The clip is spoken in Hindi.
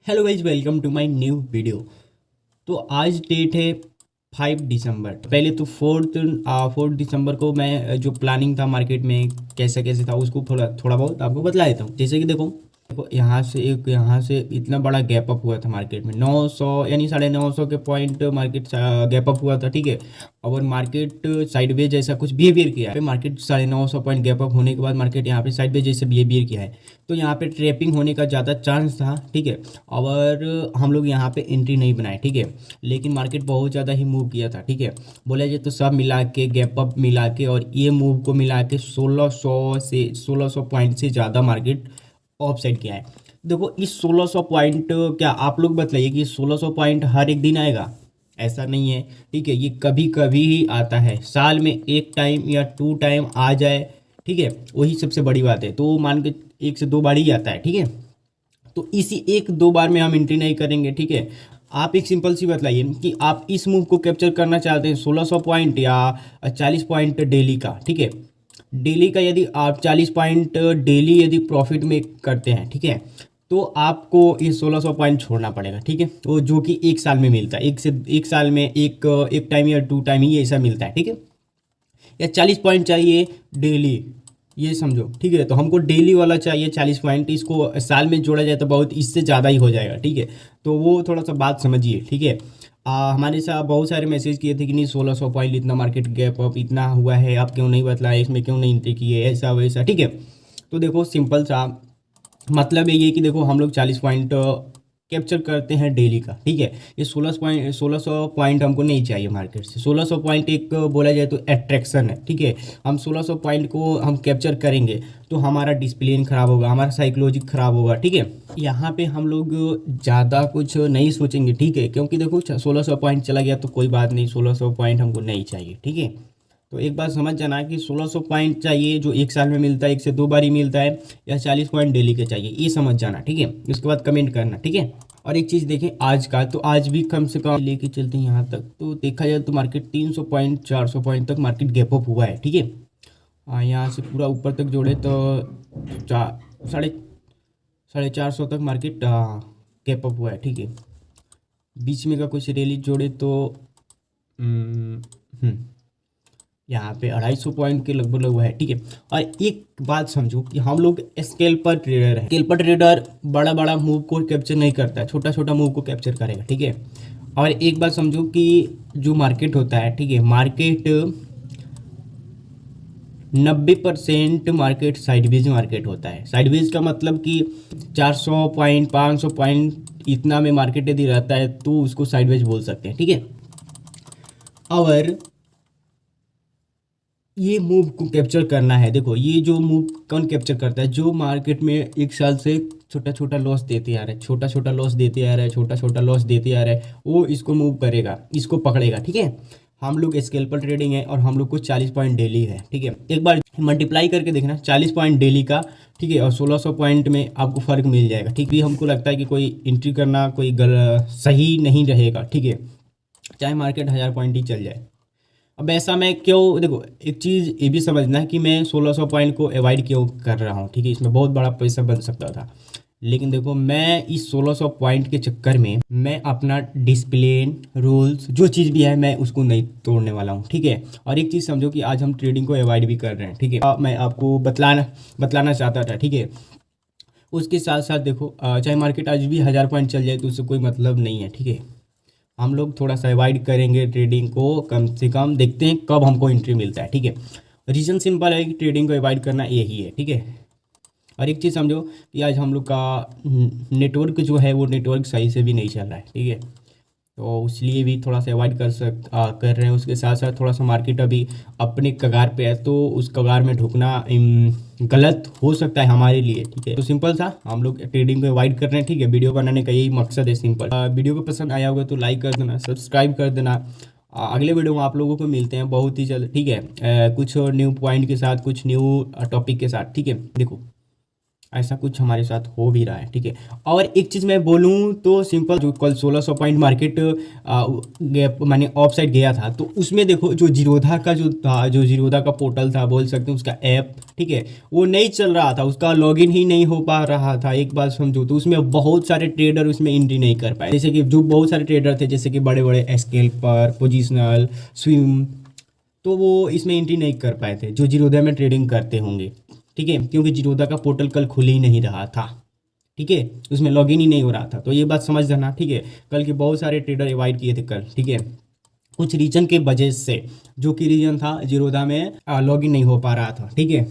Hello guys, welcome to my new video. तो आज डेट है 5 दिसंबर। पहले तो फोर्थ दिसंबर को मैं जो प्लानिंग था मार्केट में कैसे कैसे था उसको थोड़ा थोड़ा बहुत आपको बतला देता हूँ। जैसे कि देखो यहाँ से इतना बड़ा गैप अप हुआ था मार्केट में 900 यानी 950 के पॉइंट मार्केट गैप अप हुआ था, ठीक है। और मार्केट साइडवेज जैसा कुछ बिहेवियर किया है। मार्केट 950 पॉइंट गैप अप होने के बाद मार्केट यहाँ पे साइडवेज जैसे बिहेवियर किया है, तो यहाँ पे ट्रैपिंग होने का ज़्यादा चांस था, ठीक है। और हम लोग यहाँ पे एंट्री नहीं बनाए, ठीक है। लेकिन मार्केट बहुत ज़्यादा ही मूव किया था, ठीक है। बोला जाए तो सब मिला के गैप अप मिला के और ये मूव को मिला के 1600 पॉइंट से ज़्यादा मार्केट ऑफ साइड किया है। देखो इस 1600 पॉइंट, क्या आप लोग बताइए कि 1600 पॉइंट हर एक दिन आएगा? ऐसा नहीं है, ठीक है। ये कभी कभी ही आता है, साल में एक टाइम या टू टाइम आ जाए, ठीक है। वही सबसे बड़ी बात है। तो मान के एक से दो बार ही आता है, ठीक है। तो इसी एक दो बार में हम एंट्री नहीं करेंगे, ठीक है। आप एक सिंपल सी बताइए कि आप इस मूव को कैप्चर करना चाहते हैं 1600 पॉइंट या 40 पॉइंट डेली का, ठीक है। डेली का यदि आप 40 पॉइंट डेली यदि प्रॉफिट में करते हैं, ठीक है, तो आपको ये 1600 पॉइंट छोड़ना पड़ेगा, ठीक है। वो जो कि एक साल में मिलता है, एक साल में एक टाइम या टू टाइम ही ऐसा मिलता है, ठीक है। या 40 पॉइंट चाहिए डेली, ये समझो, ठीक है। तो हमको डेली वाला चाहिए 40 पॉइंट, इसको साल में जोड़ा जाए तो बहुत इससे ज़्यादा ही हो जाएगा, ठीक है। तो वो थोड़ा सा बात समझिए, ठीक है। हमारे साथ बहुत सारे मैसेज किए थे कि नहीं 1600 पॉइंट इतना मार्केट गैप अप इतना हुआ है, आप क्यों नहीं बतलाए, इसमें क्यों नहीं एंट्री किए, ऐसा वैसा, ठीक है। तो देखो सिंपल सा मतलब ये कि देखो हम लोग 40 पॉइंट कैप्चर करते हैं डेली का, ठीक है। ये 1600 पॉइंट हमको नहीं चाहिए मार्केट से। 1600 पॉइंट एक बोला जाए तो अट्रैक्शन है, ठीक है। हम 1600 पॉइंट को हम कैप्चर करेंगे तो हमारा डिसिप्लिन खराब होगा, हमारा साइकोलॉजी खराब होगा, ठीक है। यहाँ पे हम लोग ज़्यादा कुछ नहीं सोचेंगे, ठीक है, क्योंकि देखो 1600 पॉइंट चला गया तो कोई बात नहीं, 1600 पॉइंट हमको नहीं चाहिए, ठीक है। तो एक बात समझ जाना कि 1600 पॉइंट चाहिए जो एक साल में मिलता है, एक से दो बार ही मिलता है, या 40 पॉइंट डेली के चाहिए, ये समझ जाना, ठीक है। उसके बाद कमेंट करना, ठीक है। और एक चीज़ देखें आज का, तो आज भी कम से कम लेके चलते हैं यहाँ तक, तो देखा जाए तो मार्केट 300 पॉइंट 400 पॉइंट तक मार्केट गैप अप हुआ है, ठीक है। यहाँ से पूरा ऊपर तक जोड़े तो चार साढ़े साढ़े 400 तक मार्केट गैप अप हुआ है, ठीक है। बीच में का कुछ रैली जोड़े तो यहाँ पे 250 पॉइंट के लगभग हुआ है, ठीक है। और एक बात समझो कि हम लोग स्केल्पर ट्रेडर है। स्केल्पर ट्रेडर बड़ा बड़ा मूव को कैप्चर नहीं करता है, छोटा छोटा मूव को कैप्चर करेगा, ठीक है। और एक बात समझो कि जो मार्केट होता है, ठीक है, मार्केट 90% मार्केट साइडवेज मार्केट होता है। साइडवेज का मतलब कि 400 पॉइंट 500 पॉइंट इतना में मार्केट यदि रहता है तो उसको साइडवेज बोल सकते हैं, ठीक है। और ये मूव को कैप्चर करना है, देखो ये जो मूव कौन कैप्चर करता है, जो मार्केट में एक साल से छोटा छोटा लॉस देते आ रहा है, छोटा छोटा लॉस देते आ रहा है, छोटा छोटा लॉस देते आ रहा है, वो इसको मूव करेगा, इसको पकड़ेगा, ठीक है। हम लोग स्केल्पर ट्रेडिंग है और हम लोग को 40 पॉइंट डेली है, ठीक है। एक बार मल्टीप्लाई करके देखना 40 पॉइंट डेली का, ठीक है, और 1600 पॉइंट में आपको फ़र्क मिल जाएगा, ठीक है। हमको लगता है कि कोई एंट्री करना कोई सही नहीं रहेगा, ठीक है, चाहे मार्केट 1000 पॉइंट ही चल जाए। अब ऐसा मैं क्यों, देखो एक चीज़ ये भी समझना है कि मैं 1600 पॉइंट को अवॉइड क्यों कर रहा हूँ, ठीक है। इसमें बहुत बड़ा पैसा बन सकता था, लेकिन देखो मैं इस 1600 पॉइंट के चक्कर में मैं अपना डिसिप्लिन रूल्स जो चीज़ भी है मैं उसको नहीं तोड़ने वाला हूँ, ठीक है। और एक चीज़ समझो कि आज हम ट्रेडिंग को अवॉइड भी कर रहे हैं, ठीक है। मैं आपको बतलाना चाहता था, ठीक है। उसके साथ साथ देखो चाहे मार्केट आज भी 1000 पॉइंट चल जाए तो उससे कोई मतलब नहीं है, ठीक है। हम लोग थोड़ा सा अवॉइड करेंगे ट्रेडिंग को, कम से कम देखते हैं कब हमको एंट्री मिलता है, ठीक है। रीज़न सिंपल है कि ट्रेडिंग को अवॉइड करना यही है, ठीक है। और एक चीज़ समझो कि आज हम लोग का नेटवर्क जो है वो नेटवर्क सही से भी नहीं चल रहा है, ठीक है। तो इसलिए भी थोड़ा सा अवॉइड कर रहे हैं। उसके साथ साथ थोड़ा सा मार्केट अभी अपने कगार पे है, तो उस कगार में ढुकना गलत हो सकता है हमारे लिए, ठीक है। तो सिंपल था, हम लोग ट्रेडिंग को अवॉइड कर रहे हैं, ठीक है। वीडियो बनाने का यही मकसद है, सिंपल। वीडियो को पसंद आया होगा तो लाइक कर देना, सब्सक्राइब कर देना। अगले वीडियो में आप लोगों को मिलते हैं बहुत ही जल्द, ठीक है। कुछ न्यू पॉइंट के साथ, कुछ न्यू टॉपिक के साथ, ठीक है। देखो ऐसा कुछ हमारे साथ हो भी रहा है, ठीक है। और एक चीज़ मैं बोलूँ तो सिंपल, जो कल 1600 पॉइंट मार्केट मैंने ऑफ साइड गया था, तो उसमें देखो जो जीरोधा का जो था, जो जीरोधा का पोर्टल था बोल सकते हैं, उसका ऐप, ठीक है, वो नहीं चल रहा था, उसका लॉगिन ही नहीं हो पा रहा था। एक बात समझो, तो उसमें बहुत सारे ट्रेडर उसमें एंट्री नहीं कर पाए, जैसे कि जो बहुत सारे ट्रेडर थे, जैसे कि बड़े बड़े स्केल्पर, पोजिशनल, स्विम, तो वो इसमें एंट्री नहीं कर पाए थे जो जीरोधा में ट्रेडिंग करते होंगे, ठीक है, क्योंकि जीरोधा का पोर्टल कल खुल ही नहीं रहा था, ठीक है, उसमें लॉगिन ही नहीं हो रहा था। तो ये बात समझ जाना, ठीक है। कल के बहुत सारे ट्रेडर अवॉइड किए थे कल, ठीक है, कुछ रीजन के वजह से, जो कि रीजन था जीरोधा में लॉगिन नहीं हो पा रहा था, ठीक है।